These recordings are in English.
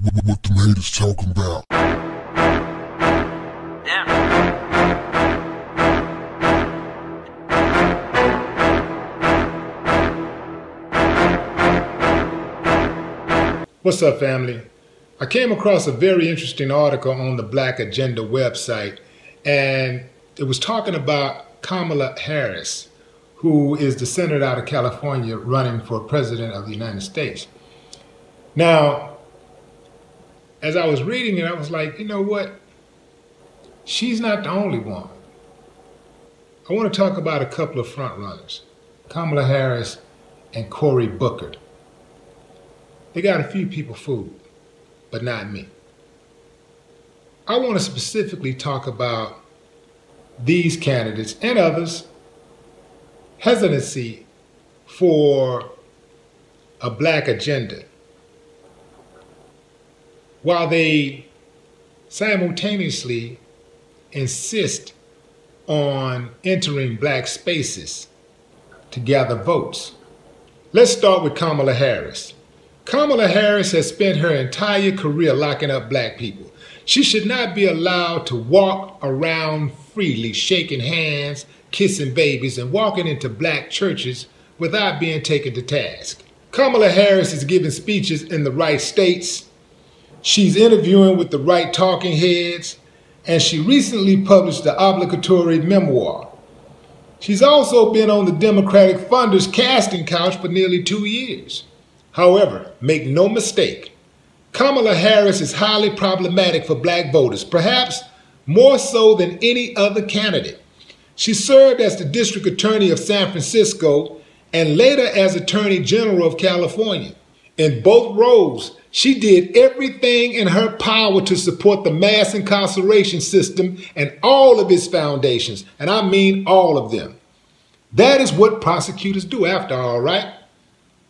What the haters talking about? What's up, family? I came across a very interesting article on the Black Agenda website, and it was talking about Kamala Harris, who is the senator out of California running for president of the United States. Now, as I was reading it, I was like, you know what? She's not the only one. I want to talk about a couple of front runners, Kamala Harris and Cory Booker. They got a few people fooled, but not me. I want to specifically talk about these candidates and others' hesitancy for a black agenda, while they simultaneously insist on entering black spaces to gather votes. Let's start with Kamala Harris. Kamala Harris has spent her entire career locking up black people. She should not be allowed to walk around freely, shaking hands, kissing babies, and walking into black churches without being taken to task. Kamala Harris is giving speeches in the right states. She's interviewing with the right talking heads, and she recently published the obligatory memoir. She's also been on the Democratic funders' casting couch for nearly 2 years. However, make no mistake, Kamala Harris is highly problematic for black voters, perhaps more so than any other candidate. She served as the district attorney of San Francisco and later as Attorney General of California. In both roles, she did everything in her power to support the mass incarceration system and all of its foundations, and I mean all of them. That is what prosecutors do after all, right?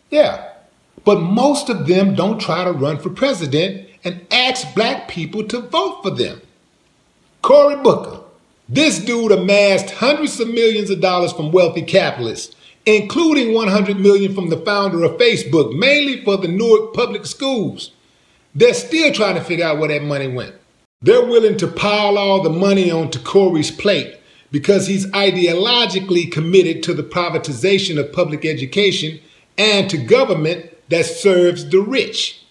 Yeah, but most of them don't try to run for president and ask black people to vote for them. Cory Booker, this dude amassed hundreds of millions of dollars from wealthy capitalists, including $100 million from the founder of Facebook, mainly for the Newark public schools. They're still trying to figure out where that money went. They're willing to pile all the money onto Cory's plate because he's ideologically committed to the privatization of public education and to government that serves the rich.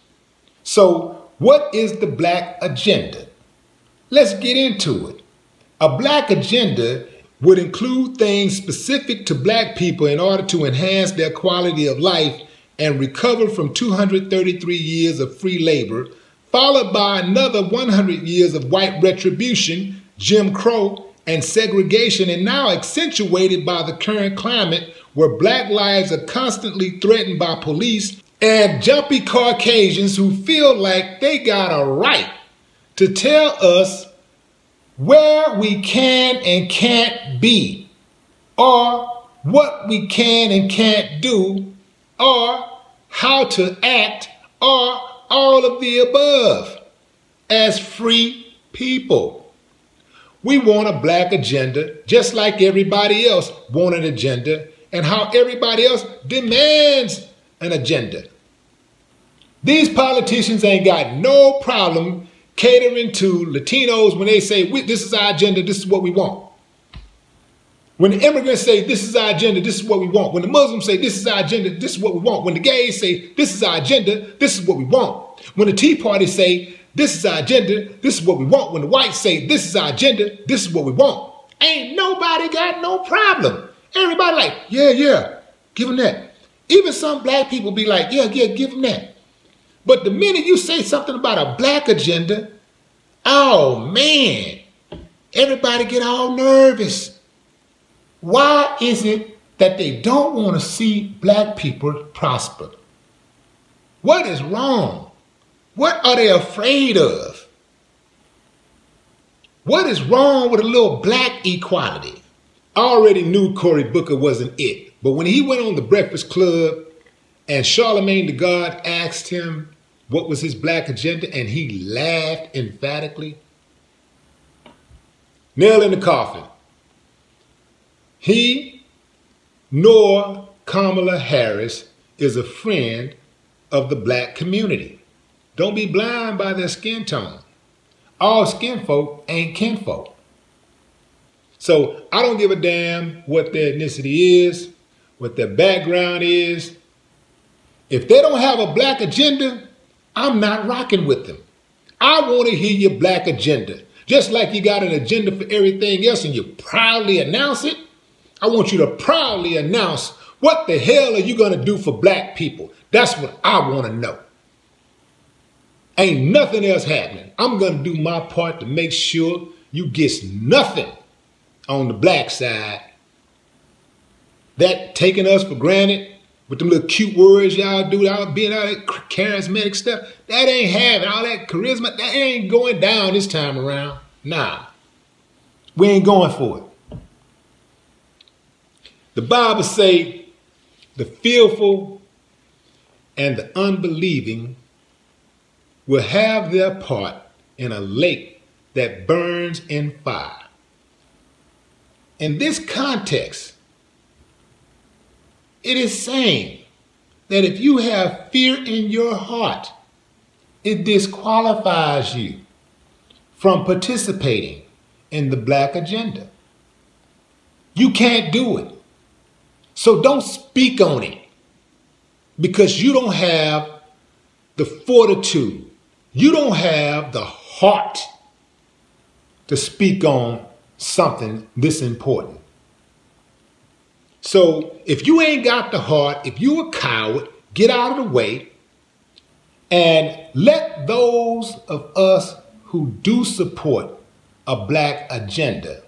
So, what is the black agenda? Let's get into it. A black agenda would include things specific to black people in order to enhance their quality of life and recover from 233 years of free labor, followed by another 100 years of white retribution, Jim Crow, and segregation, and now accentuated by the current climate where black lives are constantly threatened by police and jumpy Caucasians who feel like they got a right to tell us where we can and can't be, or what we can and can't do, or how to act, or all of the above as free people. We want a black agenda just like everybody else want an agenda and how everybody else demands an agenda. These politicians ain't got no problem catering to Latinos when they say, this is our agenda, this is what we want. When the immigrants say, this is our agenda, this is what we want. When the Muslims say, this is our agenda, this is what we want. When the gays say, this is our agenda, this is what we want. When the Tea Party say, this is our agenda, this is what we want. When the whites say, this is our agenda, this is what we want. Ain't nobody got no problem. Everybody like, yeah, give them that. Even some black people be like, yeah, give them that. But the minute you say something about a black agenda, oh man, everybody get all nervous. Why is it that they don't want to see black people prosper? What is wrong? What are they afraid of? What is wrong with a little black equality? I already knew Cory Booker wasn't it, but when he went on the Breakfast Club and Charlemagne the God asked him what was his black agenda, and he laughed emphatically, nail in the coffin. He nor Kamala Harris is a friend of the black community. Don't be blind by their skin tone. All skin folk ain't kinfolk. So I don't give a damn what their ethnicity is, what their background is. If they don't have a black agenda, I'm not rocking with them. I want to hear your black agenda. Just like you got an agenda for everything else and you proudly announce it, I want you to proudly announce what the hell are you going to do for black people. That's what I want to know. Ain't nothing else happening. I'm going to do my part to make sure you get nothing on the black side. That taking us for granted with them little cute words y'all do, y'all being all that charismatic stuff, that ain't having all that charisma. That ain't going down this time around. Nah, we ain't going for it. The Bible say the fearful and the unbelieving will have their part in a lake that burns in fire. In this context, it is saying that if you have fear in your heart, it disqualifies you from participating in the black agenda. You can't do it. So don't speak on it because you don't have the fortitude. You don't have the heart to speak on something this important. So if you ain't got the heart, if you a coward, get out of the way and let those of us who do support a black agenda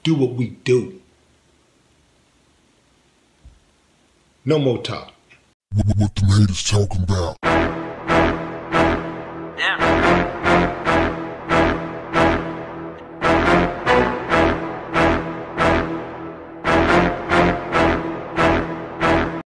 do what we do. No more talk. What the haters talking about? Damn.